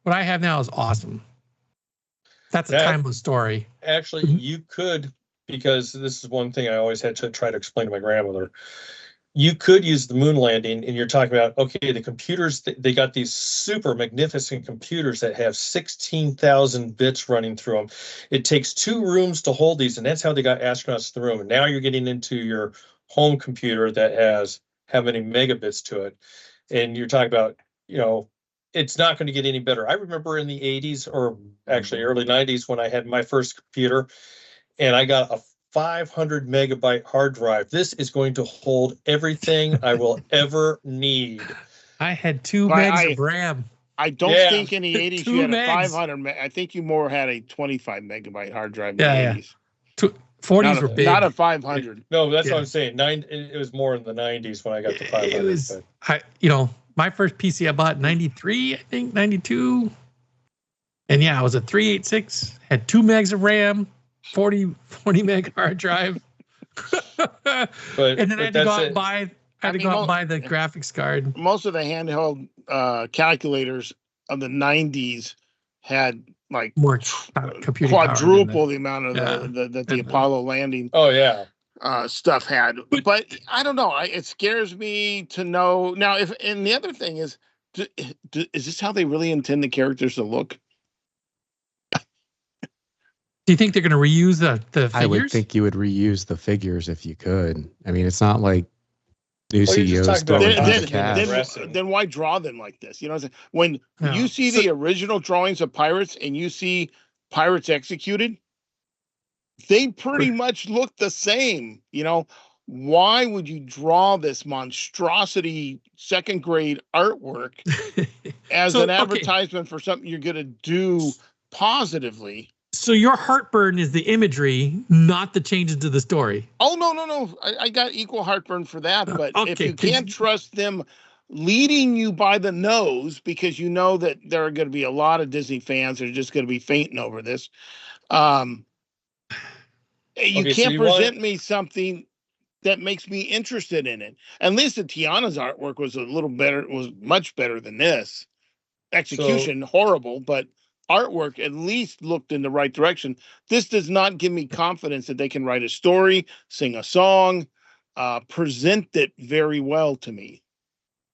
What I have now is awesome. That's a timeless story. Actually, you could, because this is one thing I always had to try to explain to my grandmother. You could use the moon landing, and you're talking about, okay, the computers, they got these super magnificent computers that have 16,000 bits running through them. It takes 2 rooms to hold these, and that's how they got astronauts to the room. And now you're getting into your home computer that has how many megabits to it. And you're talking about, it's not going to get any better. I remember in the 80s, or actually early 90s, when I had my first computer, and I got a 500 megabyte hard drive. This is going to hold everything I will ever need. I had 2 megs of RAM. I don't think in the 80s you had a 500. I think you more had a 25 megabyte hard drive in the 80s. 40s were big. Not a 500. No, that's what I'm saying. It was more in the 90s when I got the 500. It was, my first PC I bought in 93, I think, 92. And yeah, it was a 386, had 2 megs of RAM, 40 meg hard drive. And then I had to go out and buy the graphics card. Most of the handheld calculators of the 90s had more computing quadruple the amount of the Apollo landing. Oh yeah. Stuff had, but I don't know. It scares me to know now. And the other thing is this how they really intend the characters to look? Do you think they're going to reuse the figures? I would think you would reuse the figures if you could. I mean, it's not like new CEOs throwing out the cash. Then why draw them like this? You know what I'm saying? When you see the original drawings of Pirates and you see Pirates executed, they pretty much look the same. You know, why would you draw this monstrosity second grade artwork as an advertisement for something you're going to do positively? So your heartburn is the imagery, not the changes to the story. Oh, no. I got equal heartburn for that. But if you can't trust them leading you by the nose, because you know that there are going to be a lot of Disney fans that are just going to be fainting over this, you can't present me something that makes me interested in it. At least the Tiana's artwork was a little better, was much better than this. Execution, horrible, but artwork at least looked in the right direction. This does not give me confidence that they can write a story, sing a song, present it very well to me.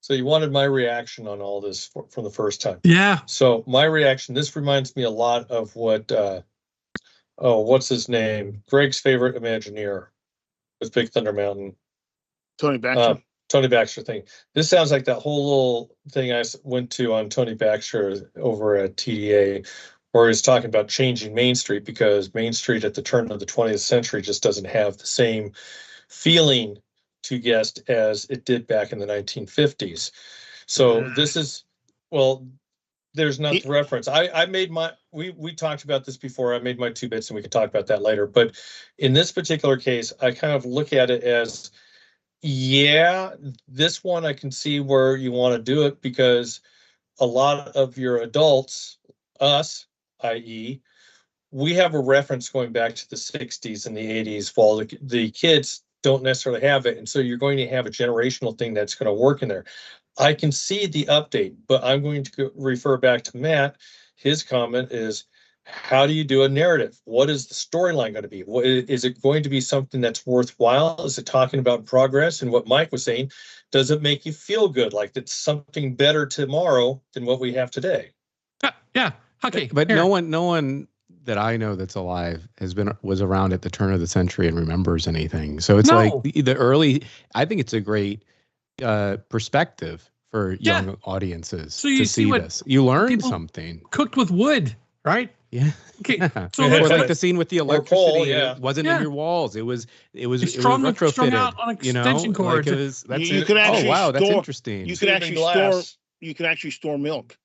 So you wanted my reaction on all this from the first time. Yeah. So my reaction, this reminds me a lot of what, what's his name? Greg's favorite Imagineer with Big Thunder Mountain. Tony Baxter. Tony Baxter thing. This sounds like that whole little thing I went to on Tony Baxter over at TDA, where he's talking about changing Main Street, because Main Street at the turn of the 20th century just doesn't have the same feeling to guests as it did back in the 1950s. So this is, well, there's not the reference. I made my, we talked about this before. I made my 2 bits and we could talk about that later. But in this particular case, I kind of look at it as, yeah, this one I can see where you want to do it, because a lot of your adults, us, i.e., we have a reference going back to the 60s and the 80s, while the kids don't necessarily have it. And so you're going to have a generational thing that's going to work in there. I can see the update, but I'm going to refer back to Matt. His comment is, how do you do a narrative? What is the storyline going to be? Is it going to be something that's worthwhile? Is it talking about progress? And what Mike was saying, does it make you feel good? Like it's something better tomorrow than what we have today? Yeah. Okay. But no one that I know that's alive was around at the turn of the century and remembers anything. So it's like the early, I think it's a great perspective for young audiences to see this. You learn something. Cooked with wood, right? Yeah. Okay. So or like the scene with the electricity, it wasn't in your walls. It was retrofitted. Strung out on extension cords. Like you could actually that's interesting. You could actually store milk.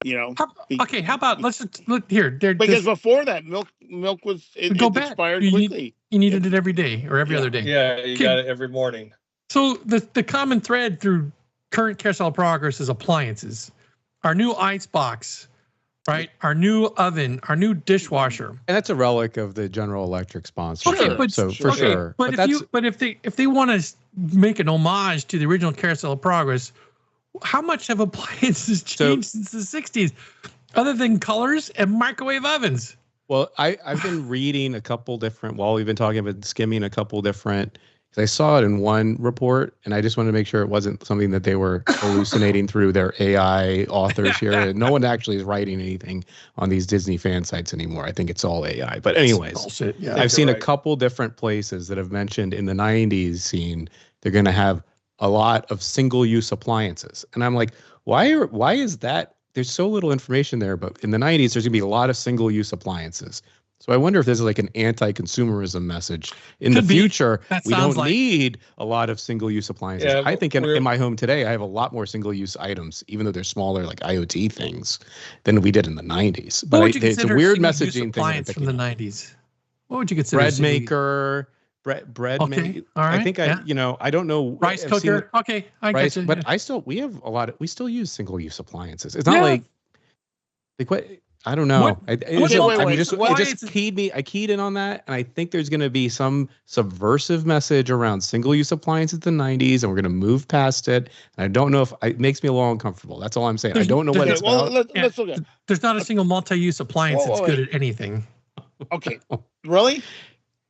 You know. How about let's look here. Because before that, milk was expired quickly. You needed it every day or every other day. Yeah, you got it every morning. So the common thread through current Carousel of Progress is appliances. Our new ice box, right? Our new oven, our new dishwasher. And that's a relic of the General Electric sponsorship. Okay, but for sure. But if they want to make an homage to the original Carousel of Progress, how much have appliances changed since the 60s, other than colors and microwave ovens? Well, I've been reading a couple different, while we've been talking about skimming a couple different, because I saw it in one report and I just wanted to make sure it wasn't something that they were hallucinating through their AI authors here. No one actually is writing anything on these Disney fan sites anymore. I think it's all AI. But anyways, I've seen a couple different places that have mentioned in the 90s scene, they're going to have a lot of single-use appliances. And I'm like, why is that? There's so little information there, but in the 90s, there's gonna be a lot of single-use appliances. So I wonder if this is like an anti-consumerism message. In the future, we don't need a lot of single-use appliances. Yeah, I think in my home today, I have a lot more single-use items, even though they're smaller, like IoT things, than we did in the 90s. But it's a weird messaging thing from the 90s. What would you consider? Bread maker. Bread maker. All right. I think I don't know. Rice cooker. Okay, I get you. But we have a lot of, we still use single-use appliances. It's not like what, I don't know. It just keyed me. I keyed in on that, and I think there's going to be some subversive message around single-use appliances in the 90s, and we're going to move past it. And I don't know if it makes me a little uncomfortable. That's all I'm saying. I don't know what it's about. Let's look at it. There's not a single multi-use appliance that's good at anything. Okay, really?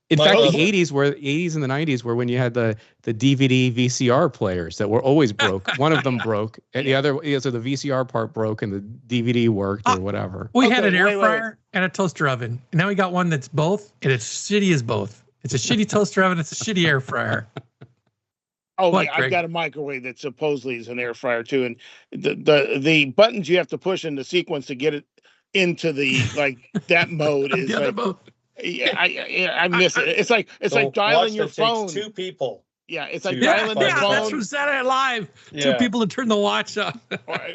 In My fact, other- the 80s and the 90s were when you had the DVD VCR players that were always broke. One of them broke, and the other, so the VCR part broke and the DVD worked or whatever. We had an air wait. fryer and a toaster oven. And now we got one that's both, and it's shitty as both. It's a shitty toaster oven. It's a shitty air fryer. Oh, What, yeah, Greg? I've got a microwave that supposedly is an air fryer too, and the buttons you have to push in the sequence to get it into the that mode is The other like, both. yeah, I miss it. It's like So dialing watch your that takes phone. 2 people. Yeah, it's like Yeah, dialing Yeah, the that's phone, from Saturday Night Live. Two Yeah. people to turn the watch on.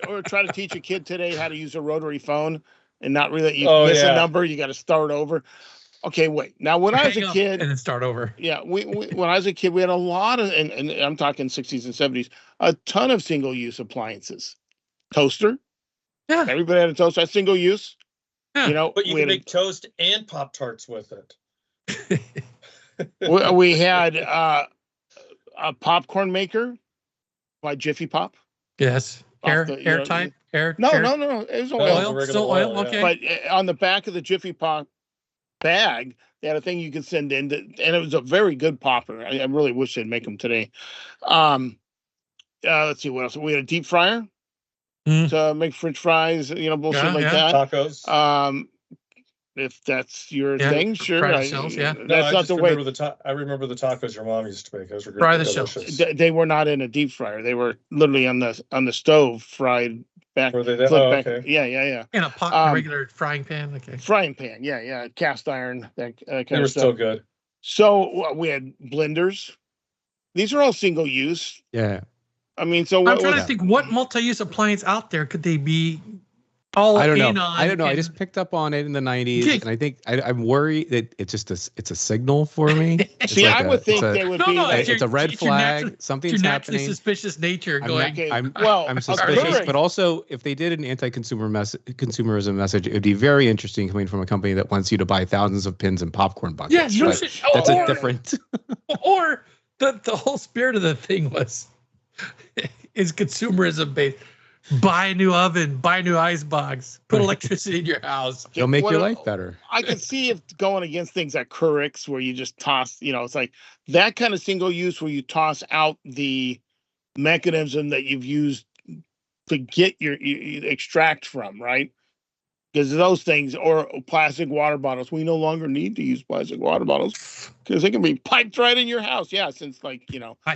or try to teach a kid today how to use a rotary phone and not really you Oh, miss a yeah. number. You got to start over. Okay, wait. Now, when I was Hang a up kid, and then start over. yeah, we when I was a kid, we had a lot of, and I'm talking 60s and 70s, a ton of single-use appliances. Toaster. Yeah. Everybody had a toaster. Single use. Yeah. You know, But you we can had, make toast and Pop-Tarts with it. we had a popcorn maker by Jiffy Pop. Yes. Off Air, the, you air know, type. Air. No, air. no. It was No, oil. it's a Oil. regular Still oil. oil, yeah. Okay. But on the back of the Jiffy Pop bag, they had a thing you could send in, and it was a very good popper. I really wish they'd make them today. Let's see what else. We had a deep fryer to make French fries, bullshit Yeah, like yeah. that. Tacos. If that's your Yeah, thing, sure. fry the shells, yeah. No, That's I not just the way. remember I remember the tacos your mom used to make. Those were Fry the delicious. They were not in a deep fryer. They were literally on the stove, fried back. Were they that? flipped Oh, back. okay. Yeah. In a pot, a regular frying pan. Okay. Frying pan. Yeah. Cast iron. That kind They of were stuff. still good. So we had blenders. These are all single use. Yeah. I mean, so I'm what? trying to think what multi-use appliance out there could they be all I don't in know. on? I don't know. I and- just picked up on it in the 90s, Yeah. and I think I'm worried that it's just it's a signal for me. It's See, like I would it's think a- they would No, be no, like, your- it's a red it's your flag. your Something's naturally happening. suspicious nature I'm going. okay, I'm well, I'm okay, suspicious, Greg, but also if they did an consumerism message, it would be very interesting coming from a company that wants you to buy thousands of pins and popcorn buckets. Yeah, no but shit. that's Or- a different. Or the whole spirit of the thing was is consumerism based. Buy a new oven, buy a new ice box, put electricity in your house. It'll make what your a- life better. I could see it going against things like Keurig, where you just toss, it's like that kind of single use where you toss out the mechanism that you've used to get you extract from, right? Because those things, or plastic water bottles, we no longer need to use plastic water bottles because they can be piped right in your house. Yeah, since I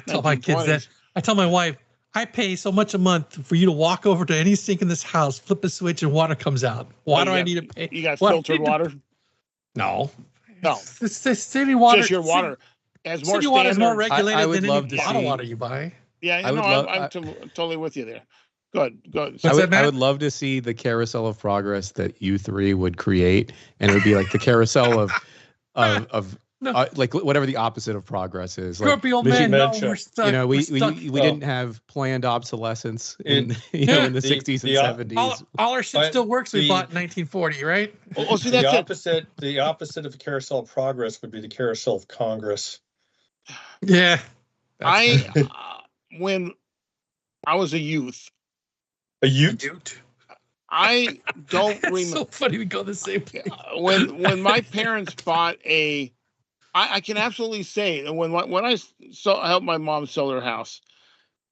tell my kids 1920s. that. I tell my wife, I pay so much a month for you to walk over to any sink in this house, flip a switch, and water comes out. Why do I need to pay? You got Why do I filtered need to- water? No. No. It's the city water. Just your water. As more City water is more standards. regulated I would than love any to bottled see- water you buy. Yeah, I would I'm totally with you there. Good. What's I that, would, Matt? I would love to see the carousel of progress that you three would create, and it would be like the carousel of No. like whatever the opposite of progress is. Like, Grumpy old man. No, dementia. we're stuck. you know, we we're stuck. didn't have planned obsolescence in Yeah. in the 60s and the- 70s. all our shit But still works. We the- bought in 1940, right? Oh, see, The that's it. opposite of the Carousel of Progress would be the Carousel of Congress. Yeah. When I was a youth, A Ute? Dude. I don't It's remember so funny we go the same place. when my parents bought I can absolutely say that when I helped my mom sell her house,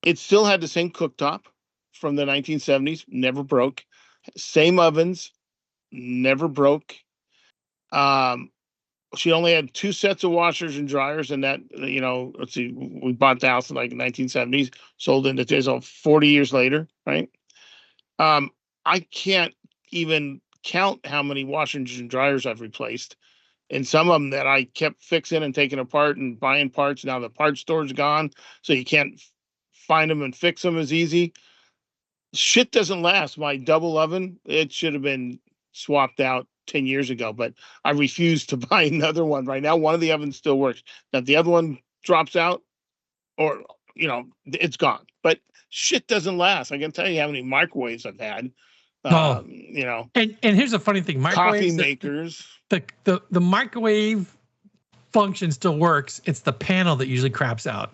it still had the same cooktop from the 1970s, never broke. Same ovens, never broke. She only had 2 sets of washers and dryers, and that, let's see, we bought the house in like 1970s, sold it in 40 years later, right? I can't even count how many washers and dryers I've replaced. And some of them that I kept fixing and taking apart and buying parts. Now the parts store's gone, so you can't find them and fix them as easy. Shit doesn't last. My double oven, it should have been swapped out 10 years ago, but I refuse to buy another one right now. One of the ovens still works. Now if the other one drops out, or it's gone. But shit doesn't last. I can tell you how many microwaves I've had. Oh. And here's the funny thing: Coffee microwaves. makers. The microwave function still works. It's the panel that usually craps out,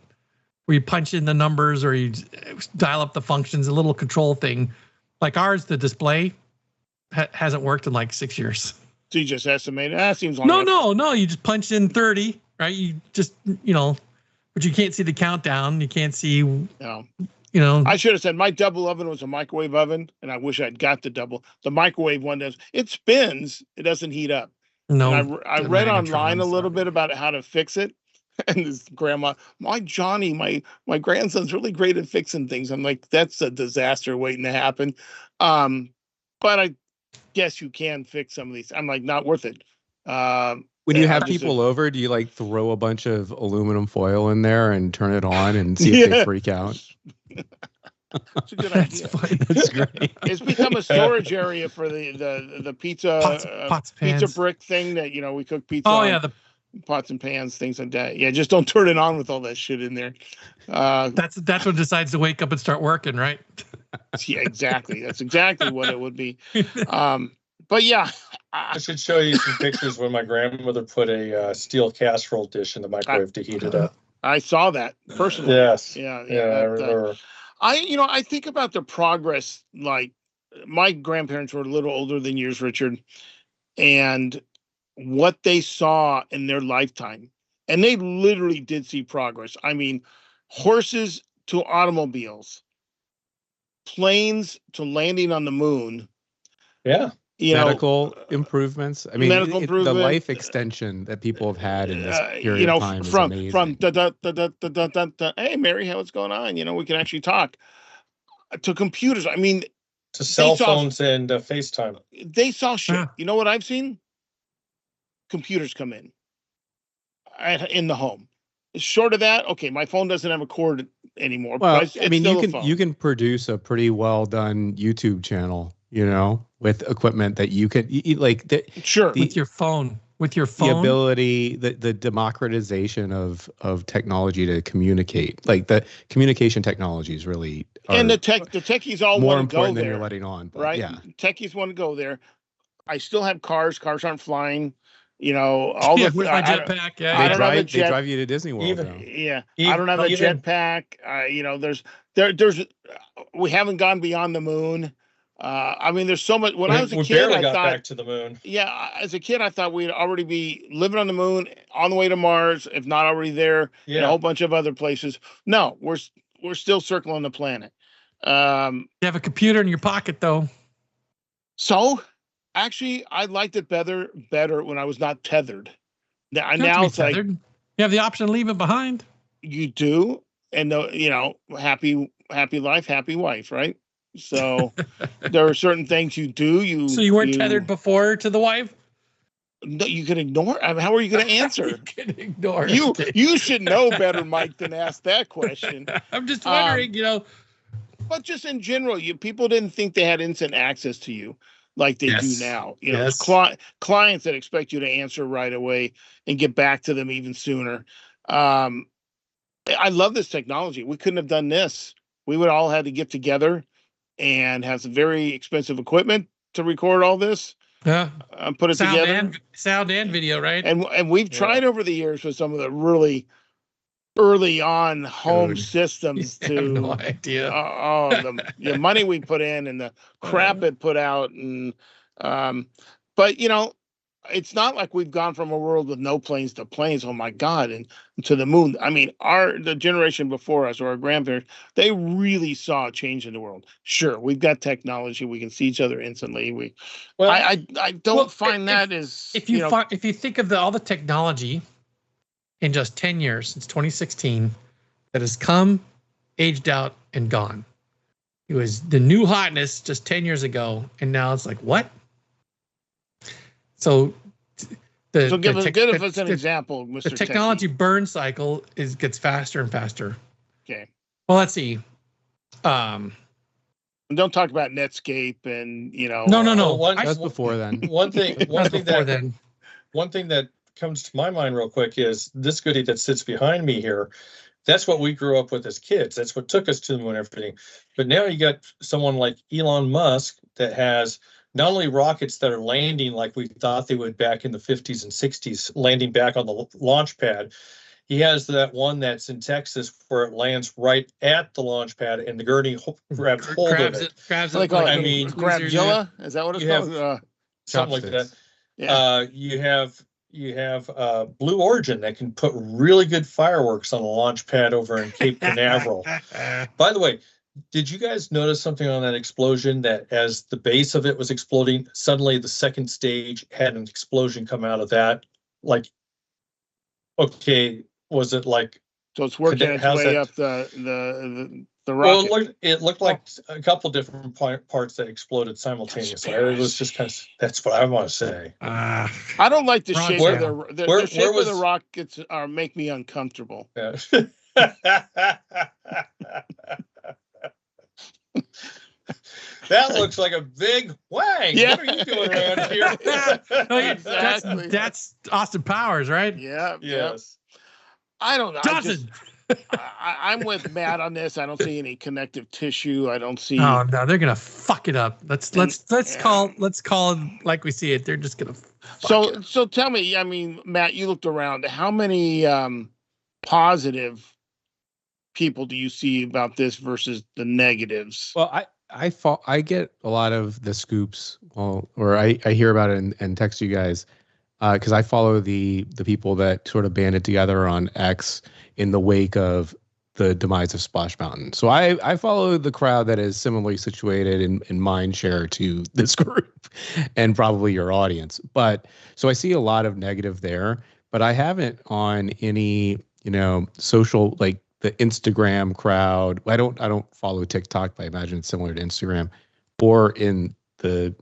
where you punch in the numbers or you dial up the functions. A little control thing, like ours, the display hasn't worked in like 6 years. So you just estimate that seems long. No. You just punch in 30, right? You just but you can't see the countdown. You can't see. No. I should have said my double oven was a microwave oven, and I wish I'd got the microwave one does. It spins. It doesn't heat up. No. And I read online a little bit about how to fix it. And this grandma, my Johnny, my grandson's really great at fixing things. I'm like, that's a disaster waiting to happen. But I guess you can fix some of these. I'm like, not worth it. When you have people over, do you like throw a bunch of aluminum foil in there and turn it on and see if they freak out? That's a good idea. That's great. It's become a storage area for the pizza pots, pizza brick thing that we cook pizza. Oh on. yeah, the pots and pans, things like that. Yeah, just don't turn it on with all that shit in there. That's what decides to wake up and start working, right? Yeah, exactly. That's exactly what it would be. But yeah, I should show you some pictures when my grandmother put a steel casserole dish in the microwave to heat it up. I saw that personally. Yes. Yeah. I remember. I think about the progress. Like my grandparents were a little older than yours, Richard, and what they saw in their lifetime, and they literally did see progress. I mean, horses to automobiles, planes to landing on the moon. Yeah. Medical improvements. I mean, the life extension that people have had in this period of time is amazing. From hey Mary, what's going on? We can actually talk to computers. I mean, to cell phones and FaceTime. They saw shit. You know what I've seen? Computers come in the home. Short of that, okay, my phone doesn't have a cord anymore. Well, but I mean, you can produce a pretty well done YouTube channel, with equipment that you could sure with your phone. The ability, the democratization of technology to communicate, like the communication technologies really are, and the techies all more want to go important than there, you're letting on, but right? Yeah, techies want to go there. I still have cars. Cars aren't flying. All the my jetpack. Yeah, they drive you to Disney World. I don't have a jetpack. There's we haven't gone beyond the moon. I mean, there's so much. When I was a kid, I thought back to the moon. Yeah, as a kid, I thought we'd already be living on the moon, on the way to Mars, if not already there, and a whole bunch of other places. No, we're still circling the planet. You have a computer in your pocket, though. So, actually, I liked it better when I was not tethered. Now it's tethered. Like you have the option to leave it behind. You do, and happy life, happy wife, right? So there are certain things you do. So you weren't tethered before to the wife? No, you can ignore. I mean, how are you going to answer? You can ignore. You should know better, Mike, than ask that question. I'm just wondering, But just in general, people didn't think they had instant access to you like they do now. Clients that expect you to answer right away and get back to them even sooner. I love this technology. We couldn't have done this. We would all had to get together and have some very expensive equipment to record all this. Yeah. Put it together. Sound and video, right? And we've tried over the years with some of the really early on home systems to have no idea. The money we put in and the crap it put out. And but it's not like we've gone from a world with no planes to planes. Oh my God. And to the moon. I mean, the generation before us or our grandparents, they really saw a change in the world. Sure. We've got technology. We can see each other instantly. I don't find that as, if you think of all the technology in just 10 years since 2016 that has come, aged out and gone. It was the new hotness just 10 years ago. And now it's like, what? So give us an example, Mr. The technology burn cycle gets faster and faster. Okay. Well, let's see. Don't talk about Netscape and No. That's before then. One thing that comes to my mind real quick is this goodie that sits behind me here. That's what we grew up with as kids. That's what took us to the moon and everything. But now you got someone like Elon Musk that has not only rockets that are landing like we thought they would back in the 50s and 60s, landing back on the launch pad. He has that one that's in Texas where it lands right at the launch pad and the gurney grabs hold of it. Grabs it. Grabzilla? Is that what it's called? Something like that. Yeah. You have Blue Origin that can put really good fireworks on a launch pad over in Cape Canaveral. By the way, did you guys notice something on that explosion, that as the base of it was exploding, suddenly the second stage had an explosion come out of that? Like, okay, was it like, So it's working its way up the rocket. well, it looked like a couple different parts that exploded simultaneously. It was just kind of, that's what I want to say. I don't like the shape of the shape of the rockets make me uncomfortable. Yeah. That looks like a big wang. Yeah. What are you doing around here? Exactly. That's Austin Powers, right? Yeah. Yes. I don't know. Johnson. I'm with Matt on this. I don't see any connective tissue. I don't see. Oh no, they're gonna fuck it up. Let's call it like we see it. They're just gonna. So tell me. I mean, Matt, you looked around. How many positive people do you see about this versus the negatives? Well, I get a lot of the scoops, or I hear about it and text you guys, because I follow the people that sort of banded together on X in the wake of the demise of Splash Mountain. So I follow the crowd that is similarly situated in mind share to this group and probably your audience. But so I see a lot of negative there, but I haven't on any, social, like the Instagram crowd. I don't follow TikTok, but I imagine it's similar to Instagram, or in the,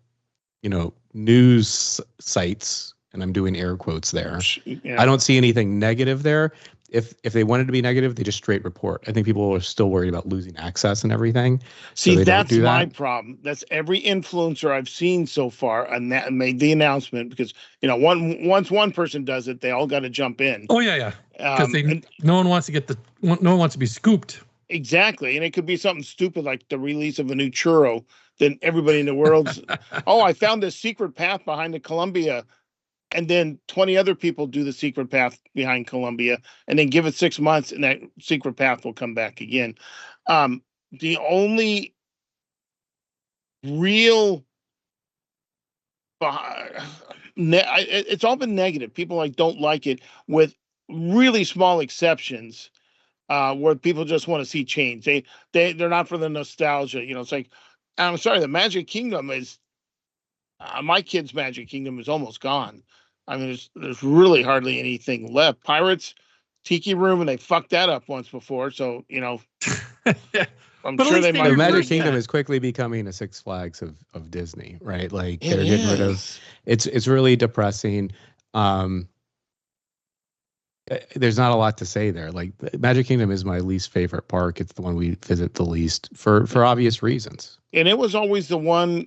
news sites, and I'm doing air quotes there. Yeah. I don't see anything negative there. If they wanted to be negative, they just straight report. I think people are still worried about losing access and everything. See, so that's my problem. That's every influencer I've seen so far, and that made the announcement because once one person does it, they all got to jump in. Oh yeah. Because no one wants to be scooped. Exactly, and it could be something stupid like the release of a new churro. Then everybody in the world's, I found this secret path behind the Columbia. And then 20 other people do the secret path behind Columbia, and then give it 6 months, and that secret path will come back again. The only real, it's all been negative. People don't like it, with really small exceptions, where people just want to see change. They're not for the nostalgia. It's like, I'm sorry, the Magic Kingdom is. My kid's Magic Kingdom is almost gone. I mean, there's really hardly anything left. Pirates, Tiki Room, and they fucked that up once before. So, I'm sure they might. The Magic Kingdom is quickly becoming a Six Flags of Disney, right? Like they're getting rid of. It's really depressing. There's not a lot to say there. Like Magic Kingdom is my least favorite park. It's the one we visit the least for obvious reasons. And it was always the one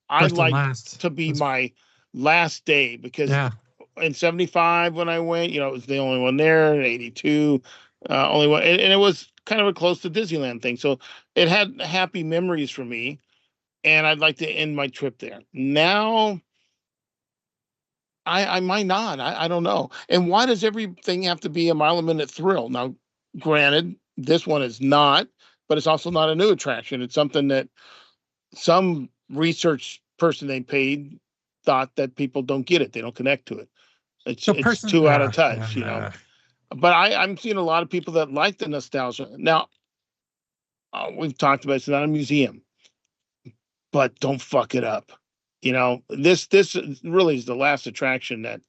I'd like to be my last day, because in 75 when I went, it was the only one there. In 82, only one, and it was kind of a close to Disneyland thing. So it had happy memories for me, and I'd like to end my trip there. Now, I might not. I don't know. And why does everything have to be a mile-a-minute thrill? Now, granted, this one is not, but it's also not a new attraction. It's something that some research person they paid thought that people don't get it. They don't connect to it. It's too out of touch, But I'm seeing a lot of people that like the nostalgia. Now, we've talked about it's not a museum, but don't fuck it up. This really is the last attraction that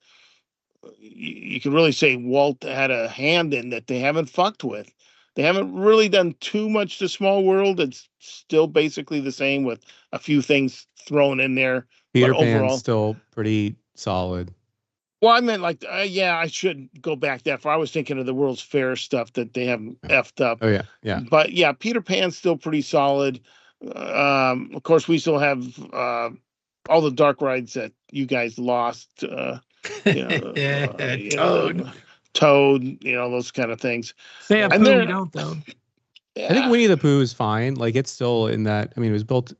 you can really say Walt had a hand in that they haven't fucked with. They haven't really done too much to Small World. It's still basically the same with a few things thrown in there. Peter Pan's still pretty solid. Well, I meant I should go back that far. I was thinking of the World's Fair stuff that they haven't effed up. Oh, yeah. But, yeah, Peter Pan's still pretty solid. Of course, we still have all the dark rides that you guys lost. Toad, those kind of things. Say a poo, you don't, though. Yeah. I think Winnie the Pooh is fine. Like, it's still in that. I mean, it was built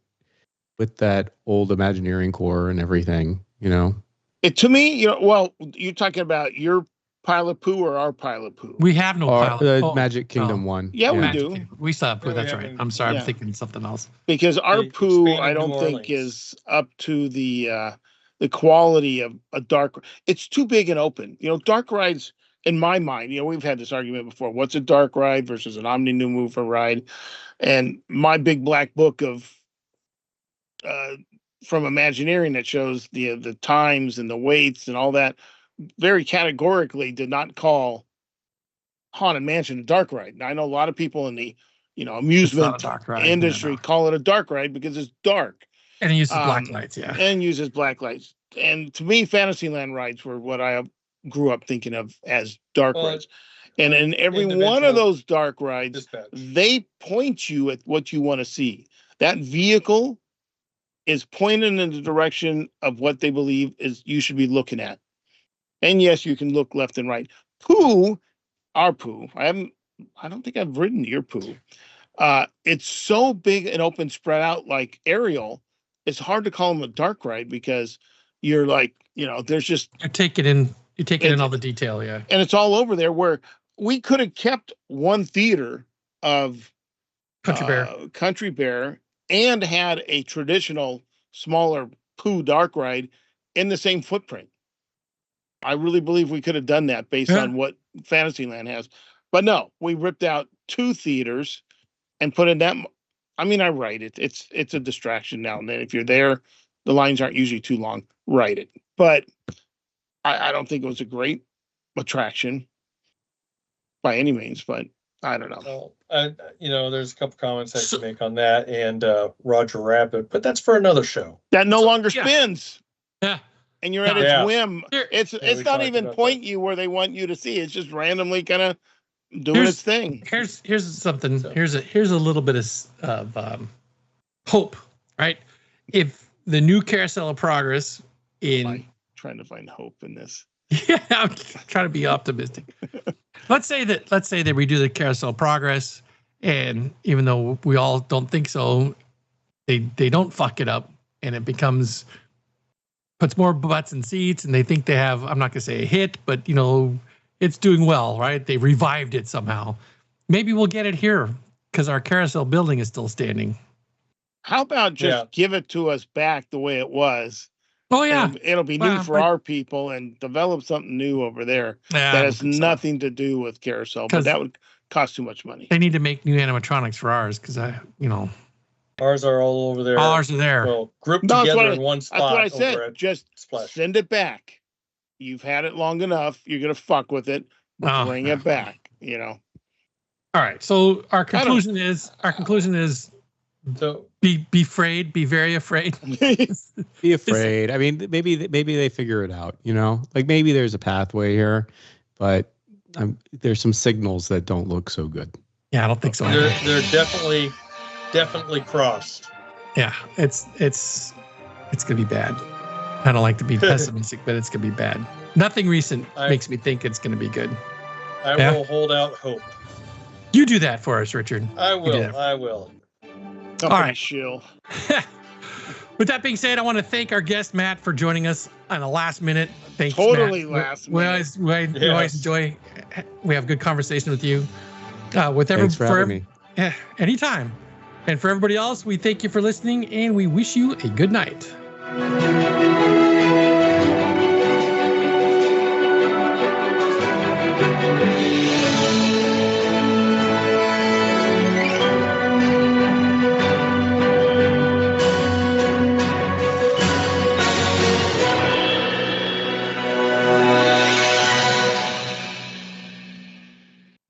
with that old Imagineering core and everything, To me, you're talking about your pile of poo or our pile of poo? We have no pile. The Magic Kingdom one. Yeah, we do. We still have poo. That's right. I'm sorry. I'm thinking something else. Because our poo, I don't think, is up to the the quality of a dark. It's too big and open. Dark rides, in my mind, we've had this argument before. What's a dark ride versus an omni-mover ride? And my big black book of from Imagineering that shows the times and the weights and all that very categorically did not call Haunted Mansion a dark ride. Now, I know a lot of people in the amusement industry call it a dark ride because it's dark. And it uses black lights, yeah. And uses black lights. And to me, Fantasyland rides were what I grew up thinking of as dark rides. And in every one of those dark rides, they point you at what you want to see. That vehicle is pointing in the direction of what they believe is you should be looking at. And yes, you can look left and right. Our Pooh. I don't think I've ridden your Pooh. It's so big and open, spread out like Ariel. It's hard to call them a dark ride because you're like, there's just you're taking in all the detail, yeah. And it's all over there where we could have kept one theater of Country Bear and had a traditional smaller Pooh dark ride in the same footprint. I really believe we could have done that based on what Fantasyland has. But no, we ripped out 2 theaters and put in that. I mean, I write it. It's a distraction now and then. If you're there, the lines aren't usually too long. Write it. But I don't think it was a great attraction by any means, but I don't know. Well, there's a couple comments I can make on that and Roger Rabbit, but that's for another show. That no longer spins. Yeah. And you're at its whim. It's not even point you where they want you to see. It's just randomly kind of doing its thing. Here's something. Here's a little bit of hope, right? If the new Carousel of Progress trying to find hope in this. Yeah, I'm trying to be optimistic. Let's say they redo the Carousel of Progress, and even though we all don't think so, they don't fuck it up, and it puts more butts in seats, and they think they have, I'm not gonna say a hit, but it's doing well, right? They revived it somehow. Maybe we'll get it here because our carousel building is still standing. How about just give it to us back the way it was? Oh yeah, it'll be new for our people and develop something new over there that has nothing to do with carousel. But that would cost too much money. They need to make new animatronics for ours because ours are all over there. Ours are there. Well, grouped together in one spot. That's what I said. Just send it back. You've had it long enough. You're gonna fuck with it. Bring it back. All right. So our conclusion is so be afraid. Be very afraid. Be afraid. I mean, maybe they figure it out. Like maybe there's a pathway here, but there's some signals that don't look so good. Yeah, I don't think so. They're definitely crossed. Yeah, it's gonna be bad. I don't like to be pessimistic, but it's gonna be bad. Nothing recent makes me think it's gonna be good. I will hold out hope. You do that for us, Richard. I will. All right, shill. With that being said, I want to thank our guest Matt for joining us on the last minute. Thanks, totally Matt. last minute. We always enjoy. We have good conversation with you. Thanks for having me. Yeah, anytime. And for everybody else, we thank you for listening, and we wish you a good night.